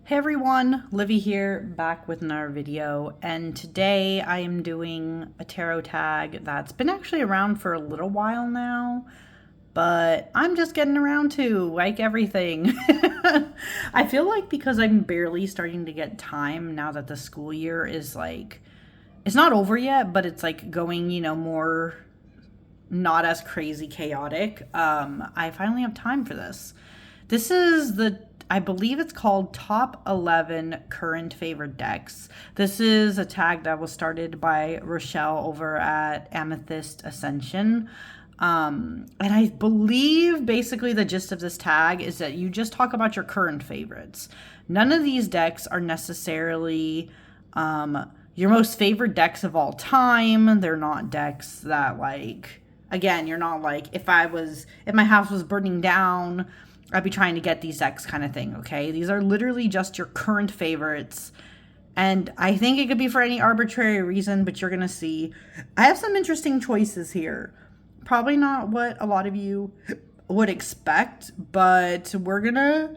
Hey everyone, Livy here, back with another video, and today I am doing a tarot tag that's been actually around for a little while now, but I'm just getting around to, like everything. I feel like because I'm barely starting to get time now that the school year is like, it's not over yet, but it's like going, more not as crazy chaotic. I finally have time for this. This is I believe it's called Top 11 Current Favorite Decks. This is a tag that was started by Rochelle over at Amethyst Ascension. And I believe basically the gist of this tag is that you just talk about your current favorites. None of these decks are necessarily your most favorite decks of all time. They're not decks that again, you're not like, if my house was burning down, I'd be trying to get these decks kind of thing, okay? These are literally just your current favorites. And I think it could be for any arbitrary reason, but you're going to see. I have some interesting choices here. Probably not what a lot of you would expect, but we're going to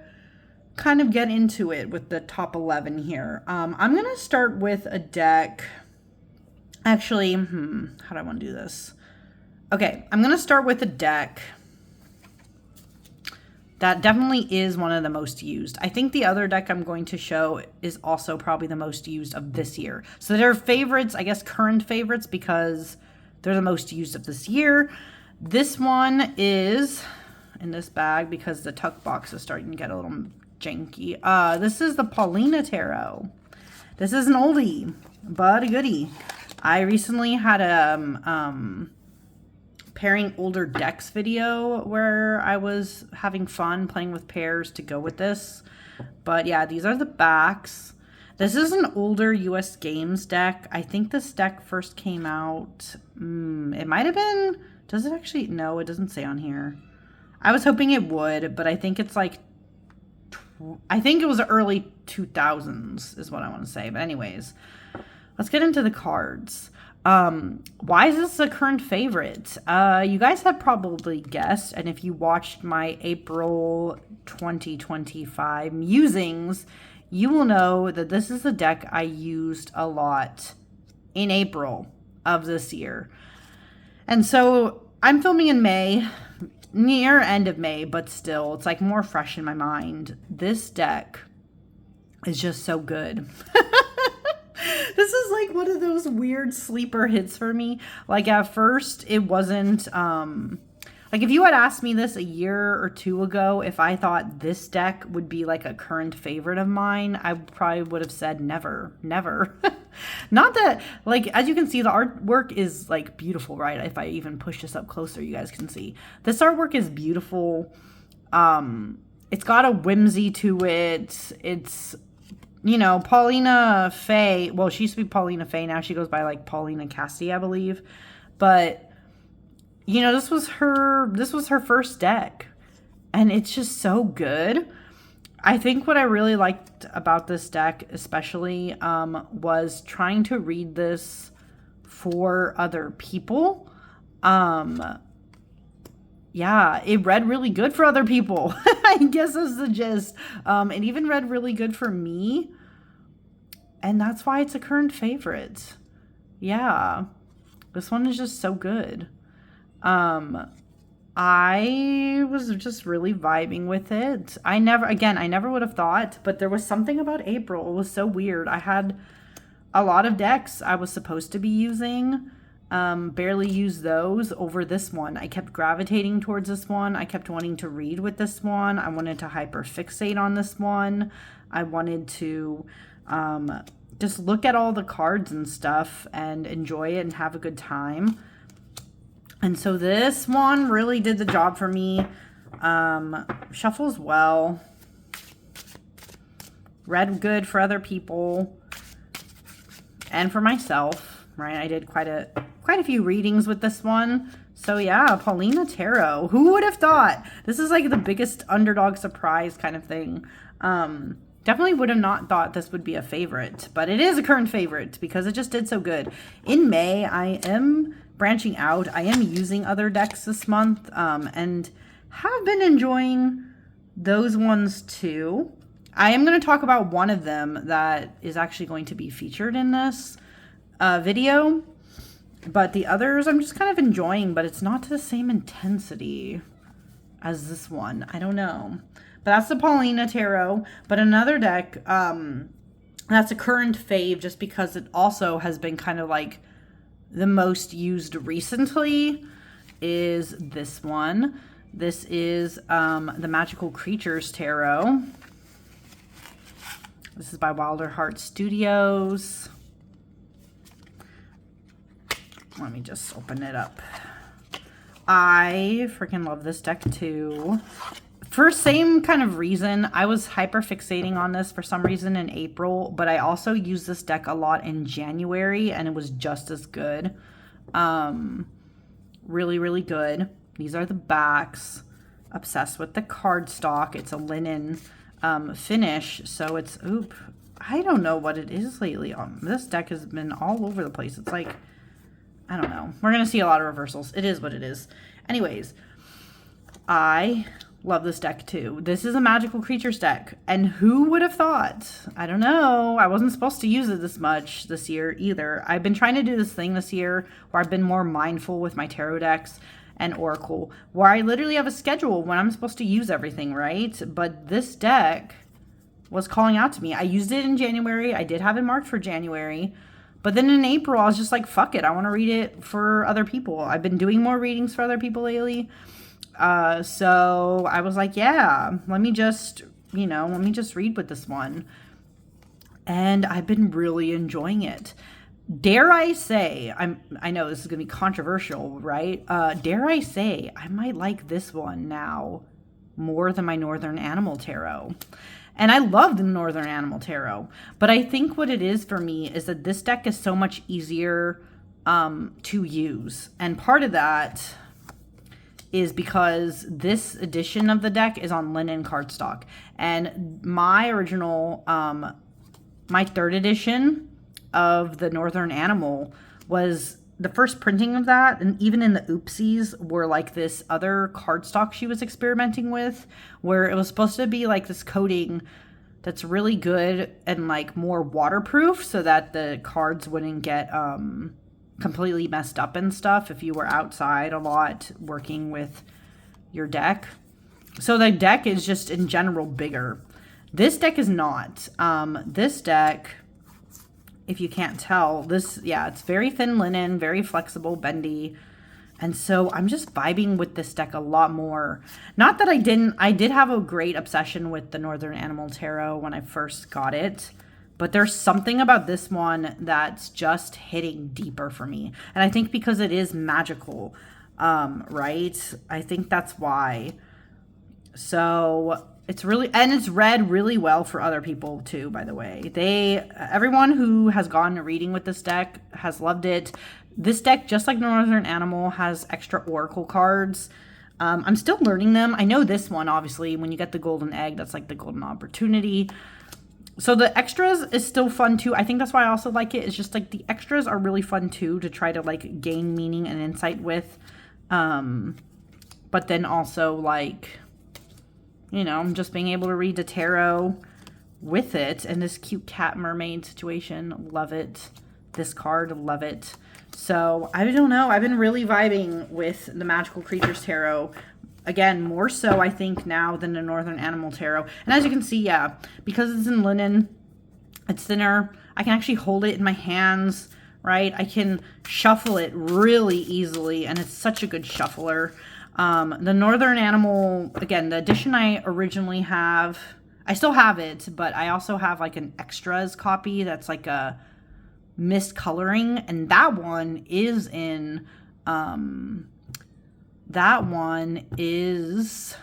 kind of get into it with the top 11 here. I'm going to start with a deck. Actually, how do I want to do this? Okay, I'm going to start with a deck that definitely is one of the most used. I think the other deck I'm going to show is also probably the most used of this year. So they're favorites, I guess current favorites, because they're the most used of this year. This one is in this bag because the tuck box is starting to get a little janky. This is the Paulina Tarot. This is an oldie, but a goodie. I recently had a pairing older decks video where I was having fun playing with pairs to go with this. But yeah, these are the backs. This is an older US Games deck. I think this deck first came out, it might have been, does it actually? No, it doesn't say on here. I was hoping it would, but I think it's like, I think it was early 2000s is what I want to say. But anyways, let's get into the cards. Why is this a current favorite? You guys have probably guessed, and if you watched my April 2025 musings, you will know that this is a deck I used a lot in April of this year. And so I'm filming in May, near end of May, but still, it's like more fresh in my mind. This deck is just so good. This is like one of those weird sleeper hits for me. Like at first it wasn't, like if you had asked me this a year or two ago, if I thought this deck would be like a current favorite of mine, I probably would have said never, never. Not that, like, as you can see, the artwork is like beautiful, right? If I even push this up closer, you guys can see. This artwork is beautiful. It's got a whimsy to it. It's, Paulina Faye. Well, she used to be Paulina Faye. Now she goes by like Paulina Cassie, I believe. But, this was her first deck. And it's just so good. I think what I really liked about this deck, especially, was trying to read this for other people. Yeah, it read really good for other people. I guess that's the gist. It even read really good for me. And that's why it's a current favorite. Yeah. This one is just so good. I was just really vibing with it. I never would have thought, but there was something about April. It was so weird. I had a lot of decks I was supposed to be using. Barely used those over this one. I kept gravitating towards this one. I kept wanting to read with this one. I wanted to hyperfixate on this one. I wanted to just look at all the cards and stuff and enjoy it and have a good time. And so this one really did the job for me. Shuffles well. Read good for other people. And for myself, right? I did quite a few readings with this one. So yeah, Paulina Tarot. Who would have thought? This is like the biggest underdog surprise kind of thing. Definitely would have not thought this would be a favorite, but it is a current favorite because it just did so good. In May, I am branching out. I am using other decks this month, and have been enjoying those ones too. I am going to talk about one of them that is actually going to be featured in this video. But the others I'm just kind of enjoying, but it's not to the same intensity as this one. I don't know. But that's the Paulina Tarot. But another deck, that's a current fave just because it also has been kind of like the most used recently, is this one. This is the Magical Creatures Tarot. This is by Wilder Heart Studios. Let me just open it up. I freaking love this deck too. For same kind of reason, I was hyper fixating on this for some reason in April, but I also used this deck a lot in January and it was just as good. Really, really good. These are the backs. Obsessed with the cardstock. It's a linen finish, so it's, I don't know what it is lately. This deck has been all over the place. It's like, I don't know. We're going to see a lot of reversals. It is what it is. Anyways, I love this deck too. This is a Magical Creatures deck. And who would have thought? I don't know. I wasn't supposed to use it this much this year either. I've been trying to do this thing this year where I've been more mindful with my tarot decks and Oracle, where I literally have a schedule when I'm supposed to use everything, right? But this deck was calling out to me. I used it in January. I did have it marked for January. But then in April, I was just like, fuck it. I want to read it for other people. I've been doing more readings for other people lately. So I was like, yeah, let me just read with this one. And I've been really enjoying it. Dare I say, I know this is going to be controversial, right? Dare I say, I might like this one now more than my Northern Animal Tarot. And I love the Northern Animal Tarot, but I think what it is for me is that this deck is so much easier to use. And part of that is because this edition of the deck is on linen cardstock. And my original, my third edition of the Northern Animal was the first printing of that, and even in the oopsies were like this other cardstock she was experimenting with, where it was supposed to be like this coating that's really good and like more waterproof so that the cards wouldn't get completely messed up and stuff if you were outside a lot working with your deck. So the deck is just in general bigger. This deck is not. This deck, if you can't tell, it's very thin linen, very flexible, bendy. And so I'm just vibing with this deck a lot more. Not that I did have a great obsession with the Northern Animal Tarot when I first got it. But there's something about this one that's just hitting deeper for me. And I think because it is magical, right? I think that's why. So it's read really well for other people too, by the way. Everyone who has gone to reading with this deck has loved it. This deck, just like Northern Animal, has extra oracle cards. I'm still learning them. I know this one, obviously, when you get the golden egg, that's like the golden opportunity. So the extras is still fun too. I think that's why I also like it. It's just like the extras are really fun too to try to like gain meaning and insight with. But then also like, just being able to read the tarot with it, and this cute cat mermaid situation. Love it. This card, love it. So I don't know. I've been really vibing with the Magical Creatures Tarot. Again, more so I think now than the Northern Animal Tarot. And as you can see, yeah, because it's in linen, it's thinner. I can actually hold it in my hands, right? I can shuffle it really easily, and it's such a good shuffler. The Northern Animal, again, the edition I originally have, I still have it, but I also have like an extras copy that's like a mist coloring, and that one is in, that one is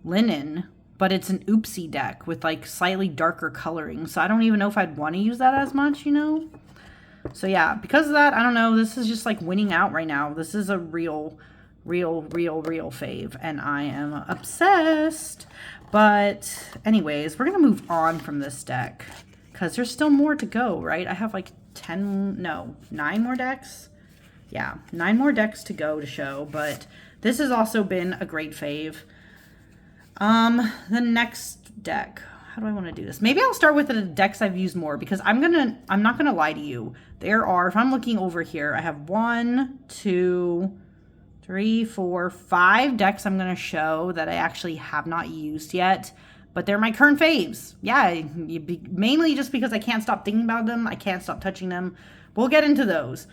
linen, but it's an oopsie deck with like slightly darker coloring. So I don't even know if I'd want to use that as much, So yeah, because of that, I don't know. This is just like winning out right now. This is a real fave, and I am obsessed. But anyways, we're going to move on from this deck because there's still more to go, right? I have like 9 more decks. Yeah, 9 more decks to go to show, but this has also been a great fave. The next deck, how do I want to do this? Maybe I'll start with the decks I've used more, because I'm not gonna lie to you. There are, if I'm looking over here, I have 1, 2, 3, 4, 5 decks I'm gonna show that I actually have not used yet, but they're my current faves. Yeah, mainly just because I can't stop thinking about them. I can't stop touching them. We'll get into those.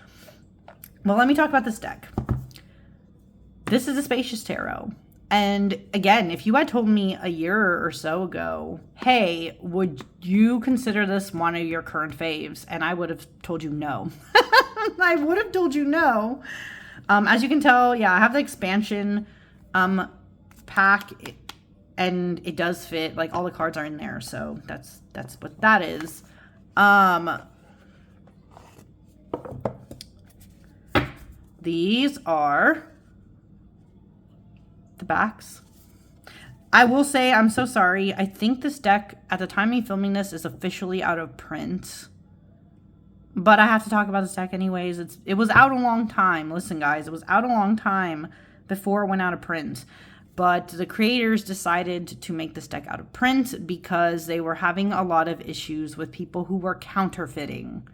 Well, let me talk about this deck. This is a Spacious Tarot. And again, if you had told me a year or so ago, hey, would you consider this one of your current faves? And I would have told you no. I would have told you no. As you can tell, yeah, I have the expansion pack, and it does fit. Like, all the cards are in there, so that's what that is. These are the backs. I will say, I'm so sorry. I think this deck, at the time of filming this, is officially out of print. But I have to talk about this deck anyways. It was out a long time. Listen, guys, it was out a long time before it went out of print. But the creators decided to make this deck out of print because they were having a lot of issues with people who were counterfeiting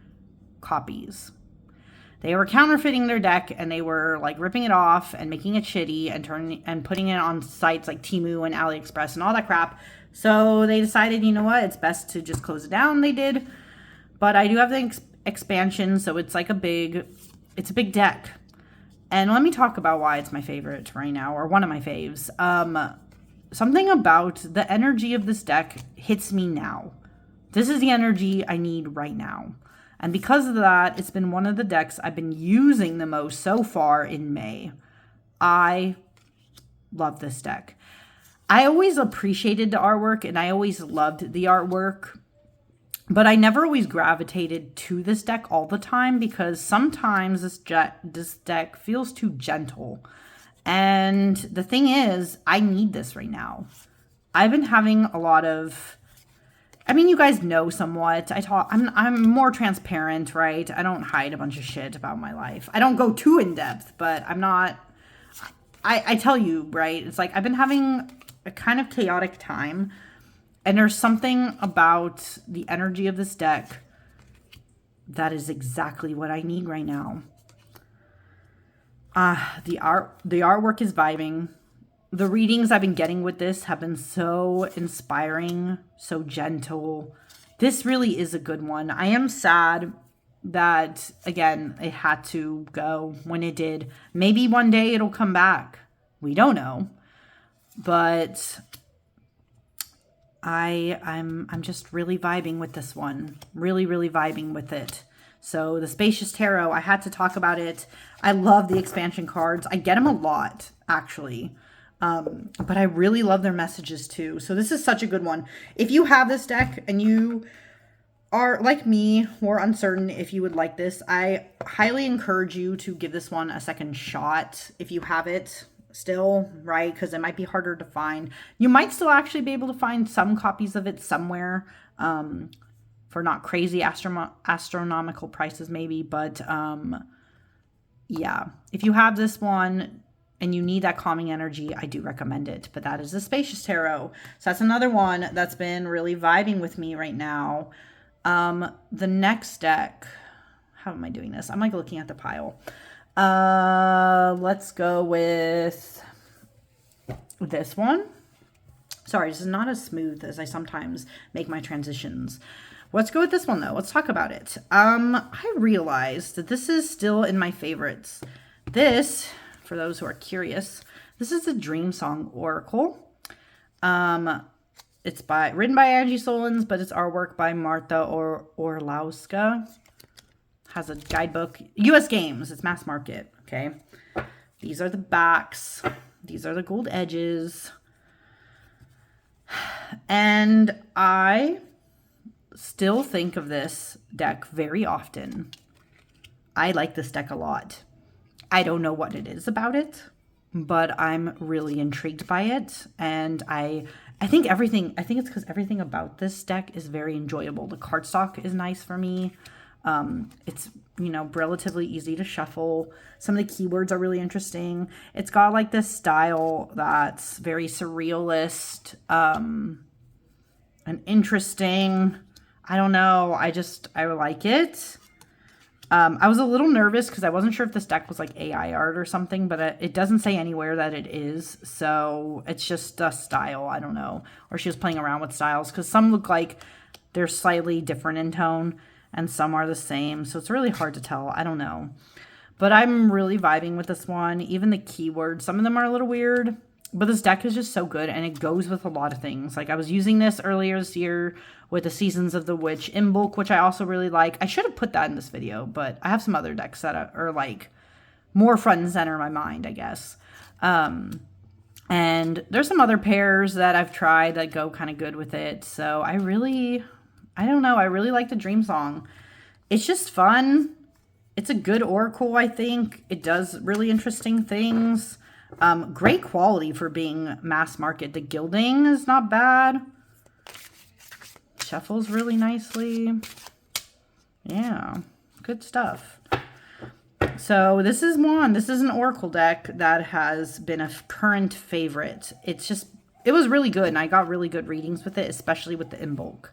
copies. They were counterfeiting their deck, and they were like ripping it off and making it shitty and putting it on sites like Temu and AliExpress and all that crap. So they decided, you know what, it's best to just close it down. They did. But I do have the expansion, so it's like a big deck. And let me talk about why it's my favorite right now, or one of my faves. Something about the energy of this deck hits me now. This is the energy I need right now. And because of that, it's been one of the decks I've been using the most so far in May. I love this deck. I always appreciated the artwork, and I always loved the artwork. But I never always gravitated to this deck all the time, because sometimes this deck feels too gentle. And the thing is, I need this right now. I've been having a lot of... I mean, you guys know somewhat. I'm more transparent, right? I don't hide a bunch of shit about my life. I don't go too in depth, but I'm not... I tell you, right? It's like I've been having a kind of chaotic time, and there's something about the energy of this deck that is exactly what I need right now. The artwork is vibing. The readings I've been getting with this have been so inspiring, so gentle. This really is a good one. I am sad that, again, it had to go when it did. Maybe one day it'll come back. We don't know. But I'm just really vibing with this one. Really, really vibing with it. So the Spacious Tarot, I had to talk about it. I love the expansion cards. I get them a lot, actually. But I really love their messages too. So this is such a good one. If you have this deck and you are like me or uncertain if you would like this, I highly encourage you to give this one a second shot if you have it still, right? Because it might be harder to find. You might still actually be able to find some copies of it somewhere for not crazy astronomical prices maybe. But yeah, if you have this one and you need that calming energy, I do recommend it. But that is the Spacious Tarot. So that's another one that's been really vibing with me right now. The next deck, how am I doing this? I'm like looking at the pile. Let's go with this one. Sorry, this is not as smooth as I sometimes make my transitions. Let's go with this one though. Let's talk about it. I realized that this is still in my favorites. This, for those who are curious, this is the Dream Song Oracle. It's written by Angie Solins, but it's artwork by Martha Orlowska. Has a guidebook. US Games. It's mass market. Okay. These are the backs. These are the gold edges. And I still think of this deck very often. I like this deck a lot. I don't know what it is about it, but I'm really intrigued by it. And I think it's because everything about this deck is very enjoyable. The cardstock is nice for me. It's, relatively easy to shuffle. Some of the keywords are really interesting. It's got like this style that's very surrealist. and interesting. I don't know. I like it. I was a little nervous because I wasn't sure if this deck was like AI art or something, but it doesn't say anywhere that it is. So it's just a style. I don't know. Or she was playing around with styles because some look like they're slightly different in tone and some are the same. So it's really hard to tell. I don't know. But I'm really vibing with this one. Even the keywords, some of them are a little weird. But this deck is just so good, and it goes with a lot of things. Like, I was using this earlier this year with the Seasons of the Witch in bulk, which I also really like. I should have put that in this video, but I have some other decks that are like, more front and center in my mind, I guess. And there's some other pairs that I've tried that go kind of good with it. So I don't know. I really like the Dream Song. It's just fun. It's a good oracle, I think. It does really interesting things. Great quality for being mass market. The gilding is not bad. Shuffles really nicely. Yeah, good stuff. So this is an oracle deck that has been a current favorite. It was really good, and I got really good readings with it, especially with the in bulk.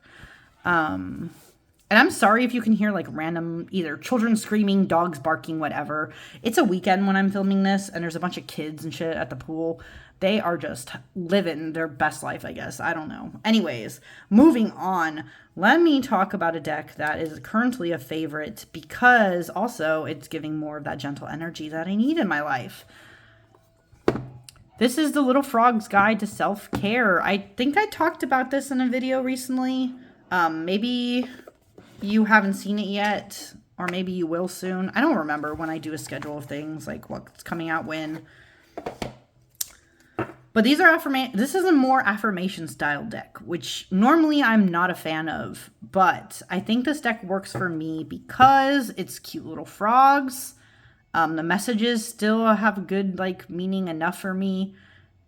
And I'm sorry if you can hear like random either children screaming, dogs barking, whatever. It's a weekend when I'm filming this, and there's a bunch of kids and shit at the pool. They are just living their best life, I guess. I don't know. Anyways, moving on. Let me talk about a deck that is currently a favorite because also it's giving more of that gentle energy that I need in my life. This is the Little Frog's Guide to Self-Care. I think I talked about this in a video recently. Maybe you haven't seen it yet, or maybe you will soon. I don't remember when I do a schedule of things, like what's coming out when. But these are this is a more affirmation style deck, which normally I'm not a fan of. But I think this deck works for me because it's cute little frogs. The messages still have good like meaning enough for me.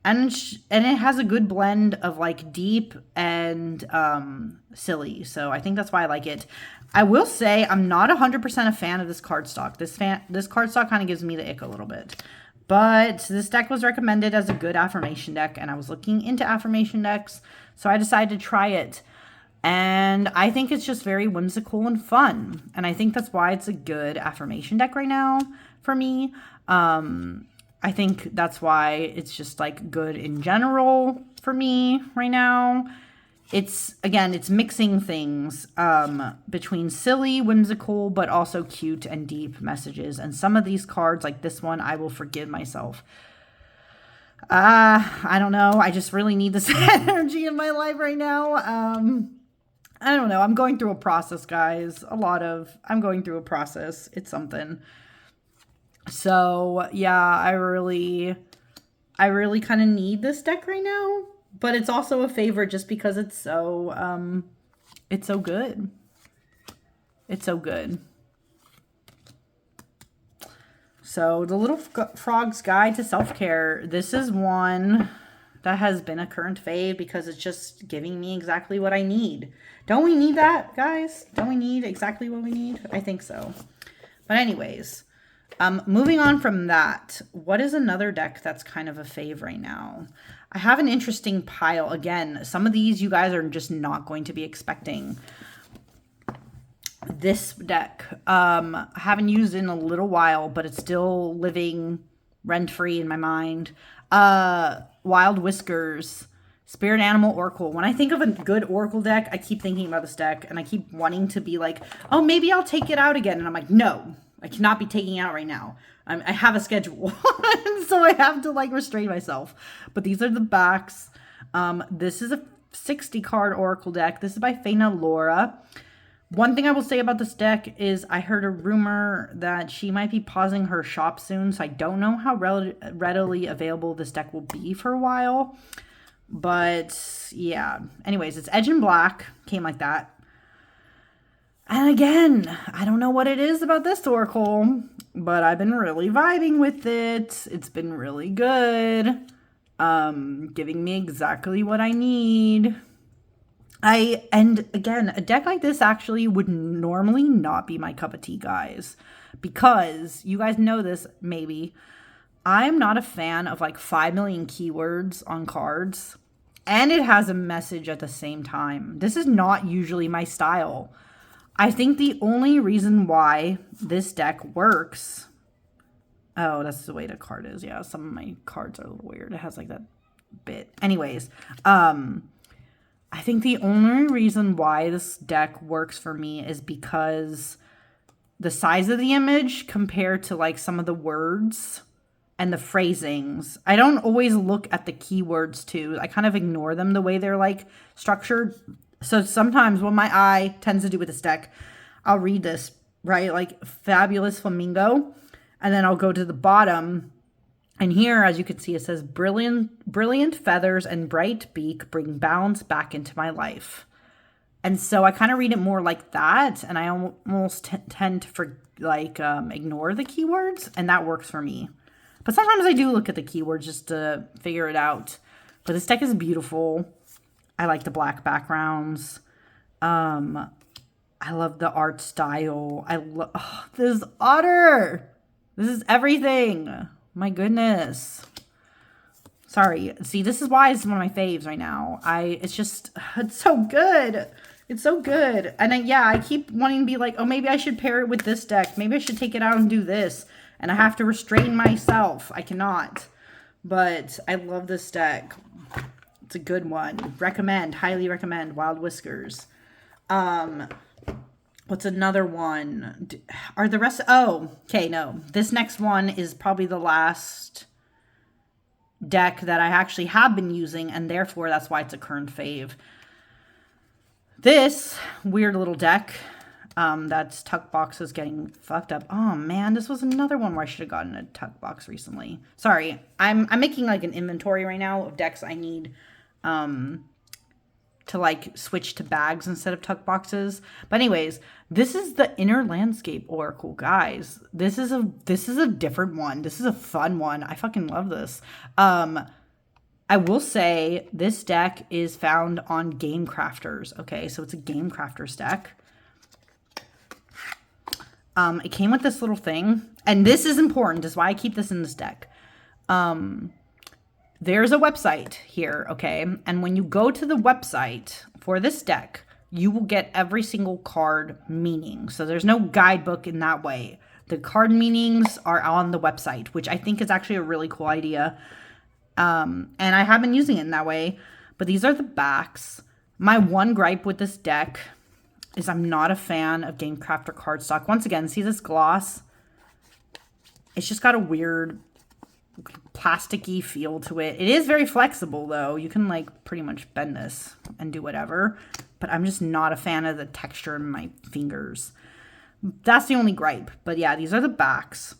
And it has a good blend of like deep and silly. So I think that's why I like it. I will say I'm not 100% a fan of this cardstock. This cardstock kind of gives me the ick a little bit. But this deck was recommended as a good affirmation deck. And I was looking into affirmation decks. So I decided to try it. And I think it's just very whimsical and fun. And I think that's why it's a good affirmation deck right now for me. I think that's why it's just like good in general for me right now. It's mixing things between silly, whimsical, but also cute and deep messages. And some of these cards, like this one, I will forgive myself. I don't know. I just really need this energy in my life right now. I don't know. I'm going through a process, guys. I'm going through a process. It's something. So, yeah, I really kind of need this deck right now, but it's also a favorite just because it's so good. It's so good. So, the Little Frog's Guide to Self-Care. This is one that has been a current fave because it's just giving me exactly what I need. Don't we need that, guys? Don't we need exactly what we need? I think so. But anyways, moving on from that, what is another deck that's kind of a fave right now? I have an interesting pile. Again, some of these you guys are just not going to be expecting. This deck, I haven't used in a little while, but it's still living rent-free in my mind. Wild Whiskers, Spirit Animal Oracle. When I think of a good Oracle deck, I keep thinking about this deck, and I keep wanting to be like, oh, maybe I'll take it out again. And I'm like, no. I cannot be taking it out right now. I have a schedule. So I have to like restrain myself. But these are the backs. This is a 60 card Oracle deck. This is by Faina Laura. One thing I will say about this deck is I heard a rumor that she might be pausing her shop soon. So I don't know how readily available this deck will be for a while. But yeah. Anyways, it's Edge and Black. Came like that. And again, I don't know what it is about this Oracle, but I've been really vibing with it. It's been really good. Giving me exactly what I need. And again, a deck like this actually would normally not be my cup of tea, guys. Because, you guys know this, maybe. I'm not a fan of like 5 million keywords on cards. and it has a message at the same time. This is not usually my style. I think the only reason why this deck works... Oh, that's the way the card is. Yeah, some of my cards are a little weird. It has like that bit. Anyways, I think the only reason why this deck works for me is because the size of the image compared to like some of the words and the phrasings. I don't always look at the keywords too. I kind of ignore them the way they're like structured. So sometimes what my eye tends to do with this deck, I'll read this, right? Like fabulous flamingo. And then I'll go to the bottom. And here, as you can see, it says brilliant feathers and bright beak bring balance back into my life. And so I kind of read it more like that. And I almost tend to ignore the keywords. And that works for me. But sometimes I do look at the keywords just to figure it out. But this deck is beautiful. I like the black backgrounds. I love the art style. I love this otter. This is everything. My goodness. Sorry. See, this is why it's one of my faves right now. It's so good. It's so good. And I keep wanting to be like, oh, maybe I should pair it with this deck. Maybe I should take it out and do this. And I have to restrain myself. I cannot. But I love this deck. It's a good one. Recommend. Highly recommend. Wild Whiskers. What's another one? Are the rest... Oh, okay, no. This next one is probably the last deck that I actually have been using, and therefore that's why it's a current fave. This weird little deck that's tuck box is getting fucked up. Oh, man, this was another one where I should have gotten a tuck box recently. Sorry, I'm making like an inventory right now of decks I need to like switch to bags instead of tuck boxes. But anyways, this is the Inner Landscape Oracle, guys. This is a different one. This is a fun one. I fucking love this. I will say this deck is found on Game Crafters. Okay, so it's a Game Crafters deck. It came with this little thing, and this is important. This is why I keep this in this deck. There's a website here, okay? And when you go to the website for this deck, you will get every single card meaning. So there's no guidebook in that way. The card meanings are on the website, which I think is actually a really cool idea. And I have been using it in that way. But these are the backs. My one gripe with this deck is I'm not a fan of Game Crafter cardstock. Once again, see this gloss? It's just got a weird plasticky feel to it. It is very flexible though. You can like pretty much bend this and do whatever, but I'm just not a fan of the texture in my fingers. That's the only gripe. But yeah, these are the backs.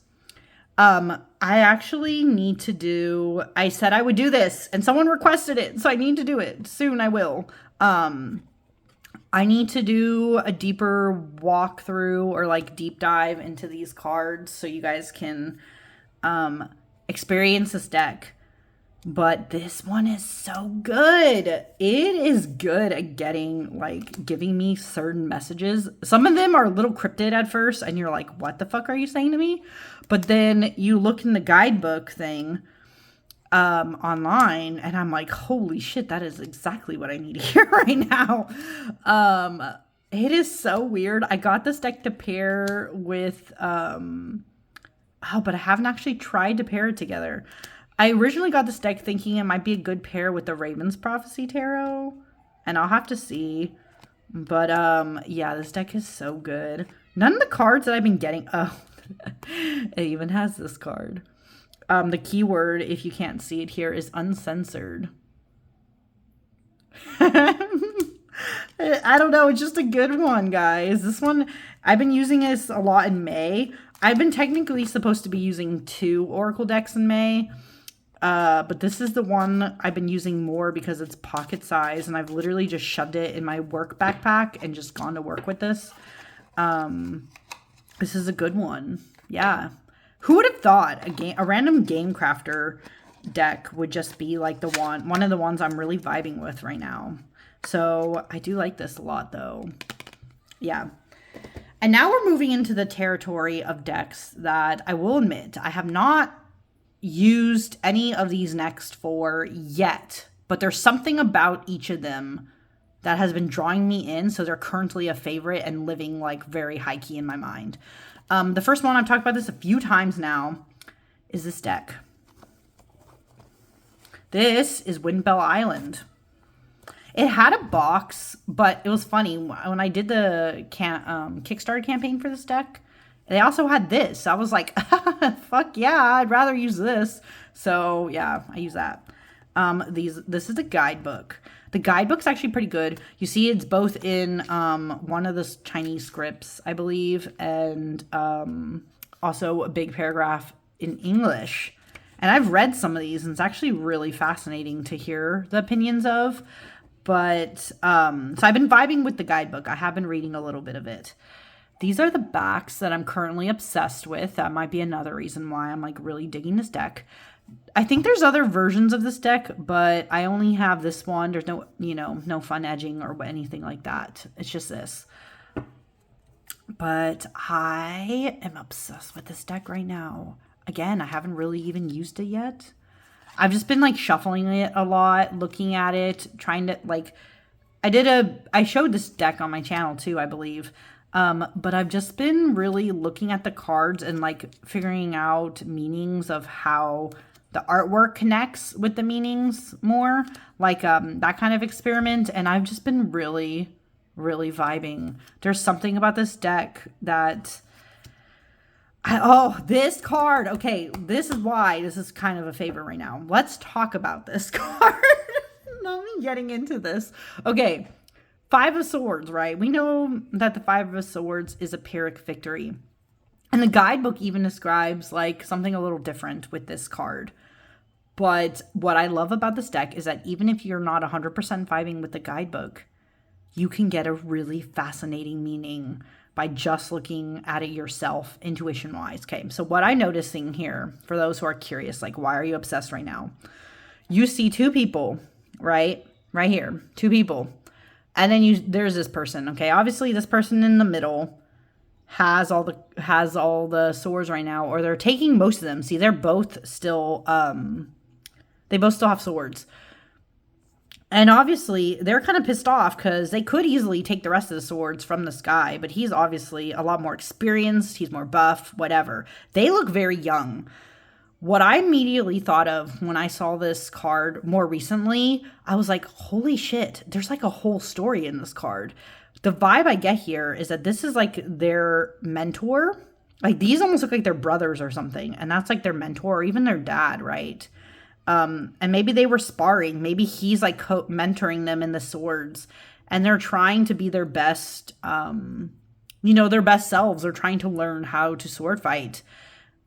I actually need to do, I said I would do this and someone requested it, so I need to do it. Soon I will. I need to do a deeper walkthrough or like deep dive into these cards so you guys can experience this deck. But this one is so good. It is good at giving me certain messages. Some of them are a little cryptid at first and you're like, what the fuck are you saying to me? But then you look in the guidebook thing online and I'm like, holy shit, that is exactly what I need to hear right now. It is so weird. I got this deck to pair with but I haven't actually tried to pair it together. I originally got this deck thinking it might be a good pair with the Raven's Prophecy Tarot, and I'll have to see. But yeah, this deck is so good. None of the cards that I've been getting, it even has this card. The keyword, if you can't see it here, is uncensored. I don't know, it's just a good one, guys. This one, I've been using this a lot in May. I've been technically supposed to be using 2 Oracle decks in May. But this is the one I've been using more because it's pocket size and I've literally just shoved it in my work backpack and just gone to work with this. This is a good one. Yeah. Who would have thought a random Game Crafter deck would just be like one of the ones I'm really vibing with right now. So I do like this a lot though. Yeah. And now we're moving into the territory of decks that I will admit I have not used any of these next 4 yet. but there's something about each of them that has been drawing me in, so they're currently a favorite and living like very high key in my mind. The first one, I've talked about this a few times now, is this deck. This is Windbell Island. It had a box, but it was funny. When I did the Kickstarter campaign for this deck, they also had this. I was like, fuck yeah, I'd rather use this. So yeah, I use that. This is the guidebook. The guidebook's actually pretty good. You see it's both in one of the Chinese scripts, I believe, and also a big paragraph in English. And I've read some of these, and it's actually really fascinating to hear the opinions of. But, so I've been vibing with the guidebook. I have been reading a little bit of it. These are the backs that I'm currently obsessed with. That might be another reason why I'm like really digging this deck. I think there's other versions of this deck, but I only have this one. There's no, no fun edging or anything like that. It's just this. But I am obsessed with this deck right now. Again, I haven't really even used it yet. I've just been like shuffling it a lot, looking at it, trying to like, I showed this deck on my channel too, I believe. But I've just been really looking at the cards and like figuring out meanings of how the artwork connects with the meanings more, like that kind of experiment. And I've just been really, really vibing. There's something about this deck that, this card. Okay, this is why this is kind of a favorite right now. Let's talk about this card. Not me getting into this. Okay, Five of Swords, right? We know that the Five of Swords is a Pyrrhic victory. And the guidebook even describes like something a little different with this card. But what I love about this deck is that even if you're not 100% vibing with the guidebook, you can get a really fascinating meaning by just looking at it yourself, intuition-wise. Okay, so what I'm noticing here, for those who are curious, like, why are you obsessed right now? You see two people, right? Right here, two people. And then there's this person, okay? Obviously, this person in the middle has all the swords right now, or they're taking most of them. See, they're both still, they both still have swords. And obviously, they're kind of pissed off because they could easily take the rest of the swords from this guy, but he's obviously a lot more experienced, he's more buff, whatever. They look very young. What I immediately thought of when I saw this card more recently, I was like, holy shit, there's like a whole story in this card. The vibe I get here is that this is like their mentor. Like these almost look like they're brothers or something, and that's like their mentor or even their dad, right? And maybe they were sparring. Maybe he's like mentoring them in the swords, and they're trying to be their best, their best selves. They're trying to learn how to sword fight.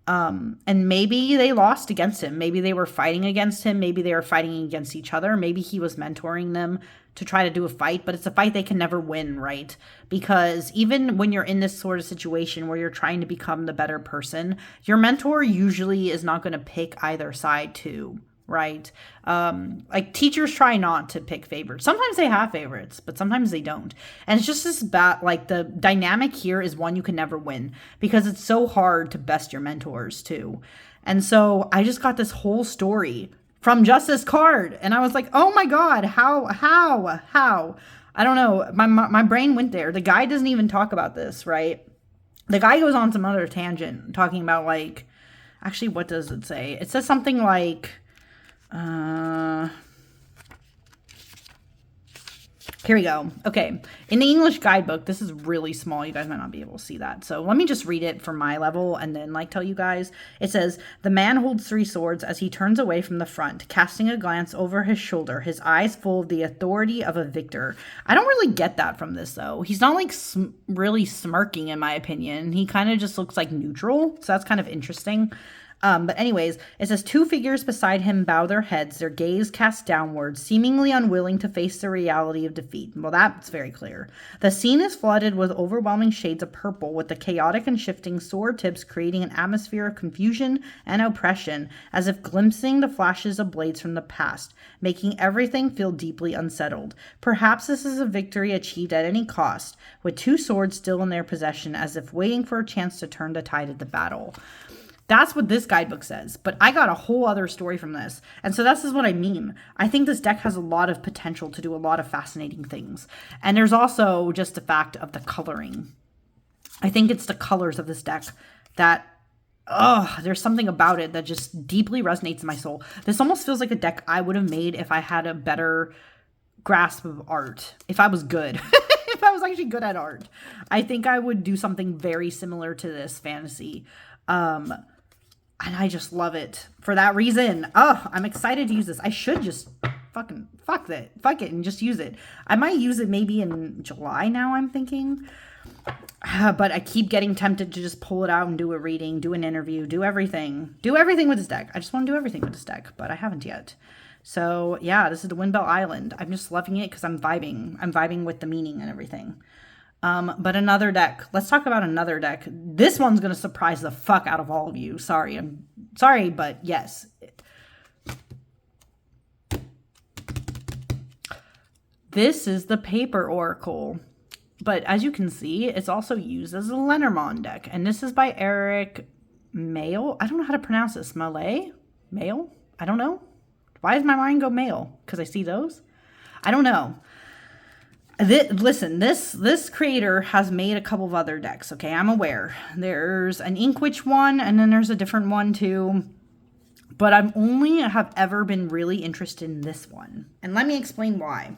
And maybe they lost against him. Maybe they were fighting against him. Maybe they were fighting against each other. Maybe he was mentoring them to try to do a fight, but it's a fight they can never win, right? Because even when you're in this sort of situation where you're trying to become the better person, your mentor usually is not going to pick either side too, right? Like teachers try not to pick favorites. Sometimes they have favorites, but sometimes they don't. And it's just this like the dynamic here is one you can never win because it's so hard to best your mentors too. And so I just got this whole story from just this card. And I was like, oh my God, how? I don't know. My brain went there. The guy doesn't even talk about this, right? The guy goes on some other tangent talking about like, actually, what does it say? It says something like, here we go. Okay. In the English guidebook, this is really small. You guys might not be able to see that. So let me just read it for my level and then like tell you guys. It says, the man holds 3 swords as he turns away from the front, casting a glance over his shoulder, his eyes full of the authority of a victor. I don't really get that from this though. He's not like really smirking in my opinion. He kind of just looks like neutral. So that's kind of interesting. But anyways, it says 2 figures beside him bow their heads, their gaze cast downward, seemingly unwilling to face the reality of defeat. Well, that's very clear. The scene is flooded with overwhelming shades of purple, with the chaotic and shifting sword tips creating an atmosphere of confusion and oppression, as if glimpsing the flashes of blades from the past, making everything feel deeply unsettled. Perhaps this is a victory achieved at any cost, with 2 swords still in their possession, as if waiting for a chance to turn the tide of the battle. That's what this guidebook says, but I got a whole other story from this. And so this is what I mean. I think this deck has a lot of potential to do a lot of fascinating things. And there's also just the fact of the coloring. I think it's the colors of this deck that, there's something about it that just deeply resonates in my soul. This almost feels like a deck I would have made if I had a better grasp of art, if I was good. If I was actually good at art. I think I would do something very similar to this fantasy. And I just love it for that reason. I'm excited to use this. I should just fuck it and just use it. I might use it maybe in July now, I'm thinking. But I keep getting tempted to just pull it out and do a reading, do an interview, do everything. Do everything with this deck. I just want to do everything with this deck, but I haven't yet. So yeah, this is the Windbell Island. I'm just loving it because I'm vibing. I'm vibing with the meaning and everything. But another deck. Let's talk about another deck. This one's going to surprise the fuck out of all of you. Sorry. I'm sorry, but yes. This is the Paper Oracle. But as you can see, it's also used as a Lenormand deck. And this is by Eric Mail. I don't know how to pronounce this. Malay? Mail? I don't know. Why does my mind go Mail? Because I see those? I don't know. Listen, this creator has made a couple of other decks, okay? I'm aware. There's an Inkwitch one, and then there's a different one too. But I'm only have ever been really interested in this one. And let me explain why.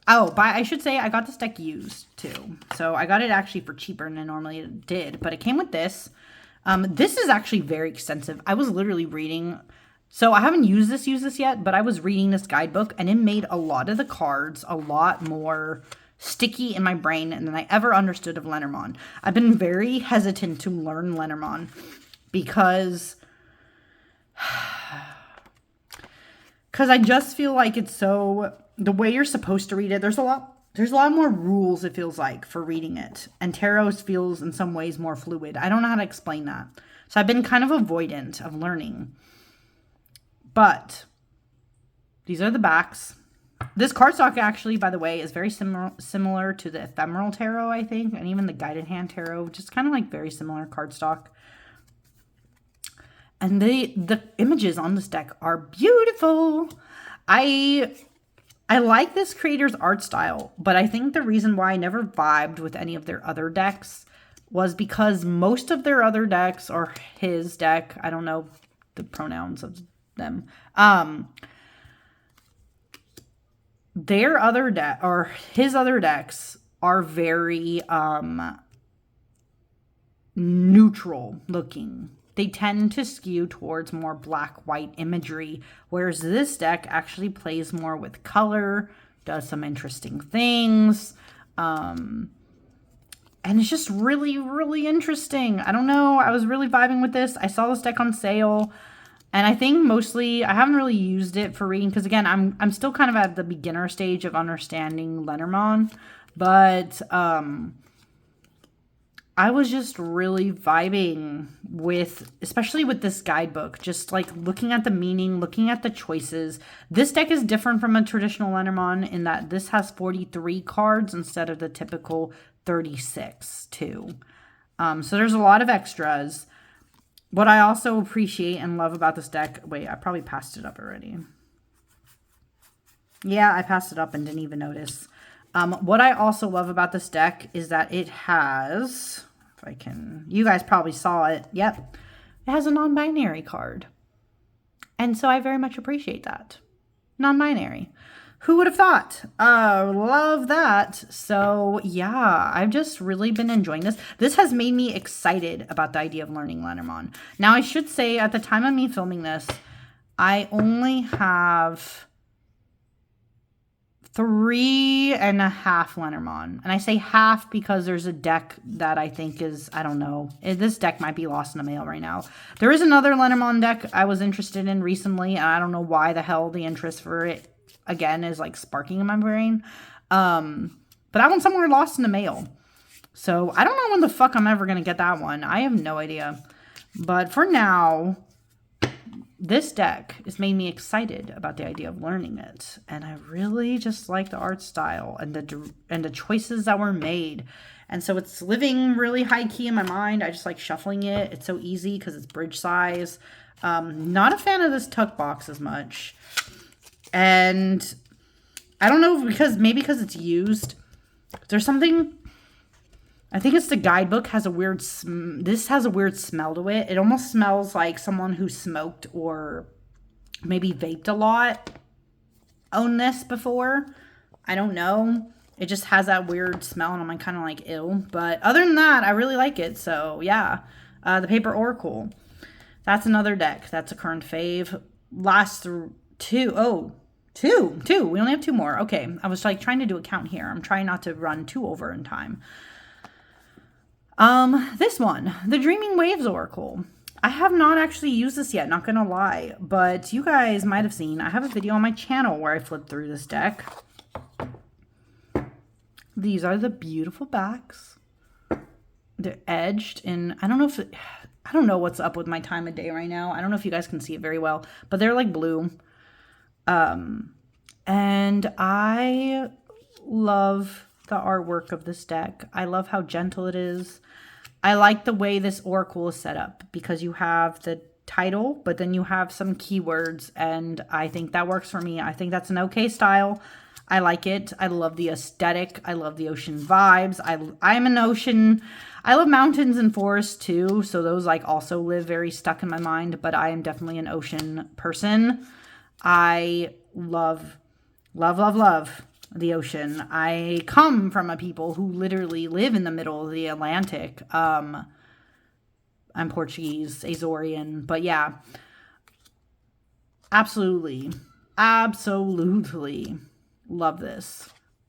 Oh, but I should say I got this deck used too. So I got it actually for cheaper than I normally did. But it came with this. This is actually very extensive. I was literally reading... So I haven't used this yet, but I was reading this guidebook and it made a lot of the cards a lot more sticky in my brain than I ever understood of Lenormand. I've been very hesitant to learn Lenormand because I just feel like it's so, the way you're supposed to read it, there's a lot more rules, it feels like, for reading it. And tarot feels in some ways more fluid. I don't know how to explain that. So I've been kind of avoidant of learning. But these are the backs. This cardstock actually, by the way, is very similar to the Ephemeral Tarot, I think. And even the Guided Hand Tarot. Just kind of like very similar cardstock. And the images on this deck are beautiful. I like this creator's art style. But I think the reason why I never vibed with any of their other decks was because most of their other decks, or his deck, I don't know the pronouns of them, their other deck, or his other decks, are very neutral looking. They tend to skew towards more black-white imagery, whereas this deck actually plays more with color, does some interesting things, and it's just really, really interesting. I don't know, I was really vibing with this. I saw this deck on sale. And I think mostly, I haven't really used it for reading because, again, I'm still kind of at the beginner stage of understanding Lenormand. But I was just really vibing with, especially with this guidebook, just like looking at the meaning, looking at the choices. This deck is different from a traditional Lenormand in that this has 43 cards instead of the typical 36 too. So there's a lot of extras. What I also appreciate and love about this deck... Wait, I probably passed it up already. Yeah, I passed it up and didn't even notice. What I also love about this deck is that it has... If I can... You guys probably saw it. Yep. It has a non-binary card. And so I very much appreciate that. Non-binary. Who would have thought? Love that. So yeah, I've just really been enjoying this. This has made me excited about the idea of learning Lenormand. Now I should say at the time of me filming this, I only have 3.5 Lenormand. And I say half because there's a deck that I think is, I don't know. This deck might be lost in the mail right now. There is another Lenormand deck I was interested in recently. And I don't know why the hell the interest for it again is like sparking in my brain. But that one's somewhere lost in the mail. So I don't know when the fuck I'm ever going to get that one. I have no idea. But for now, this deck has made me excited about the idea of learning it. And I really just like the art style and the choices that were made. And so it's living really high key in my mind. I just like shuffling it. It's so easy because it's bridge size. Not a fan of this tuck box as much. And I don't know, maybe because it's used. There's something, I think it's the guidebook has a weird, this has a weird smell to it. It almost smells like someone who smoked or maybe vaped a lot owned this before. I don't know. It just has that weird smell and I'm kind of like, ew. But other than that, I really like it. So yeah, the Paper Oracle. That's another deck. That's a current fave. Last two. Oh, two. We only have two more. Okay. I was like trying to do a count here. I'm trying not to run too over in time. This one, the Dreaming Waves Oracle. I have not actually used this yet, not gonna lie, but you guys might have seen, I have a video on my channel where I flipped through this deck. These are the beautiful backs. They're edged, and I don't know what's up with my time of day right now. I don't know if you guys can see it very well, but they're like blue. And I love the artwork of this deck. I love how gentle it is. I like the way this oracle is set up because you have the title, but then you have some keywords, and I think that works for me. I think that's an okay style. I like it. I love the aesthetic. I love the ocean vibes. I'm an ocean. I love mountains and forests too, so those like also live very stuck in my mind, but I am definitely an ocean person. I love the ocean. I come from a people who literally live in the middle of the Atlantic. I'm Portuguese, Azorian, but yeah, absolutely love this.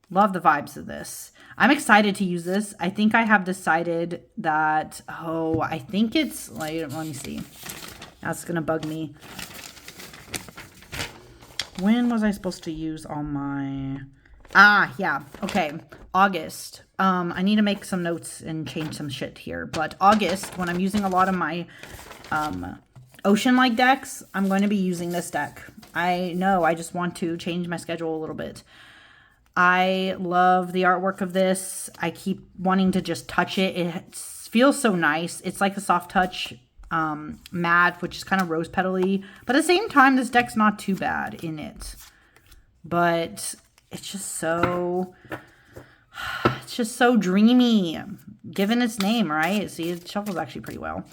Love the vibes of this. I'm excited to use this. I think I have decided that, I think it's, like, let me see. That's going to bug me. When was I supposed to use all my... yeah. Okay. August. I need to make some notes and change some shit here. But August, when I'm using a lot of my ocean-like decks, I'm going to be using this deck. I know. I just want to change my schedule a little bit. I love the artwork of this. I keep wanting to just touch it. It feels so nice. It's like a soft touch matte, which is kind of rose petally. But at the same time, this deck's not too bad in it. But it's just so dreamy, given its name, right? See, it shuffles actually pretty well.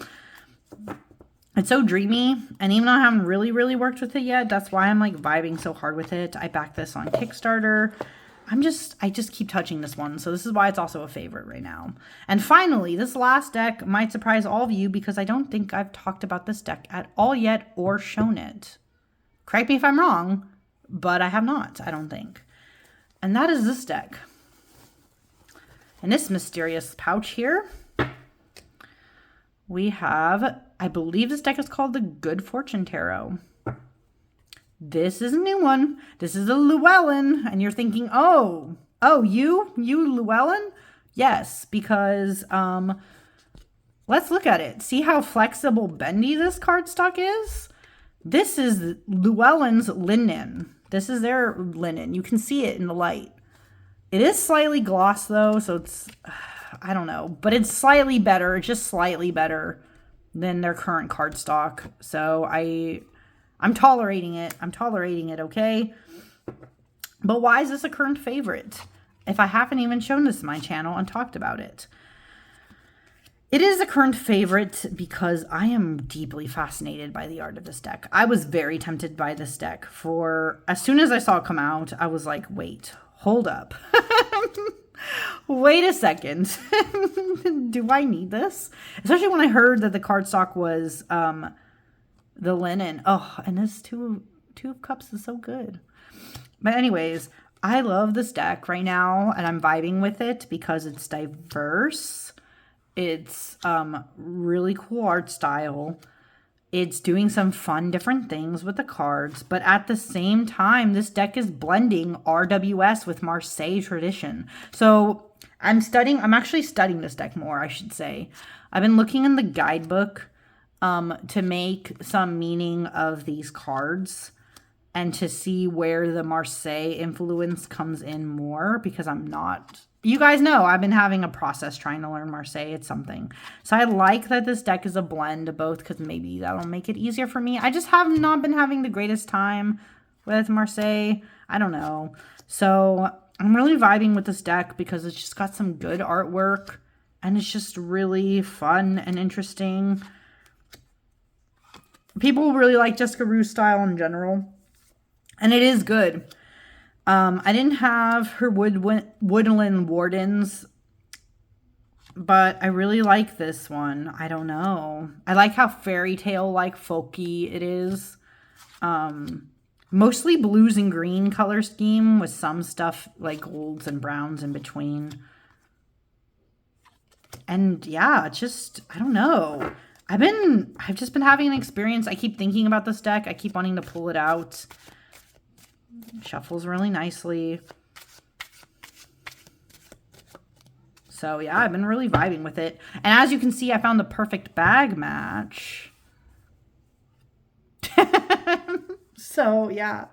It's so dreamy, and even though I haven't really worked with it yet, that's why I'm like vibing so hard with it. I backed this on Kickstarter. I just keep touching this one, so this is why it's also a favorite right now. And finally, this last deck might surprise all of you because I don't think I've talked about this deck at all yet or shown it. Correct me if I'm wrong, but I have not, I don't think. And that is this deck. In this mysterious pouch here, we have, I believe this deck is called the Good Fortune Tarot. This is a new one. This is a Llewellyn. And you're thinking, you Llewellyn? Yes, because let's look at it. See how flexible bendy this cardstock is? This is Llewellyn's linen. This is their linen. You can see it in the light. It is slightly gloss though, so it's, I don't know, but it's slightly better, just slightly better than their current cardstock. So I'm tolerating it. Okay? But why is this a current favorite if I haven't even shown this in my channel and talked about it? It is a current favorite because I am deeply fascinated by the art of this deck. I was very tempted by this deck as soon as I saw it come out, I was like, wait, hold up. Wait a second. Do I need this? Especially when I heard that the cardstock was the linen. Oh, and this two of cups is so good. But anyways, I love this deck right now, and I'm vibing with it because it's diverse. It's really cool art style. It's doing some fun different things with the cards, but at the same time, this deck is blending RWS with Marseille tradition. So I'm actually studying this deck more, I should say. I've been looking in the guidebook to make some meaning of these cards and to see where the Marseille influence comes in more, because I'm not... You guys know I've been having a process trying to learn Marseille. It's something. So I like that this deck is a blend of both, because maybe that'll make it easier for me. I just have not been having the greatest time with Marseille. I don't know. So I'm really vibing with this deck because it's just got some good artwork and it's just really fun and interesting. People really like Jessica Rue's style in general, and it is good. I didn't have her Woodland Wardens, but I really like this one. I don't know. I like how fairy tale like folky it is. Mostly blues and green color scheme with some stuff like golds and browns in between. And yeah, just, I don't know. I've just been having an experience. I keep thinking about this deck. I keep wanting to pull it out. Shuffles really nicely. So yeah, I've been really vibing with it. And as you can see, I found the perfect bag match. So yeah,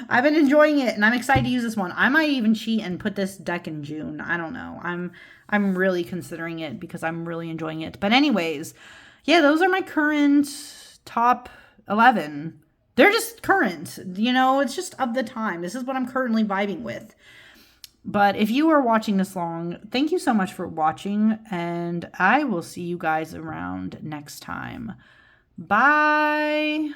I've been enjoying it and I'm excited to use this one. I might even cheat and put this deck in June. I don't know. I'm really considering it because I'm really enjoying it. But anyways, yeah, those are my current top 11. They're just current, you know, it's just of the time. This is what I'm currently vibing with. But if you are watching this long, thank you so much for watching, and I will see you guys around next time. Bye.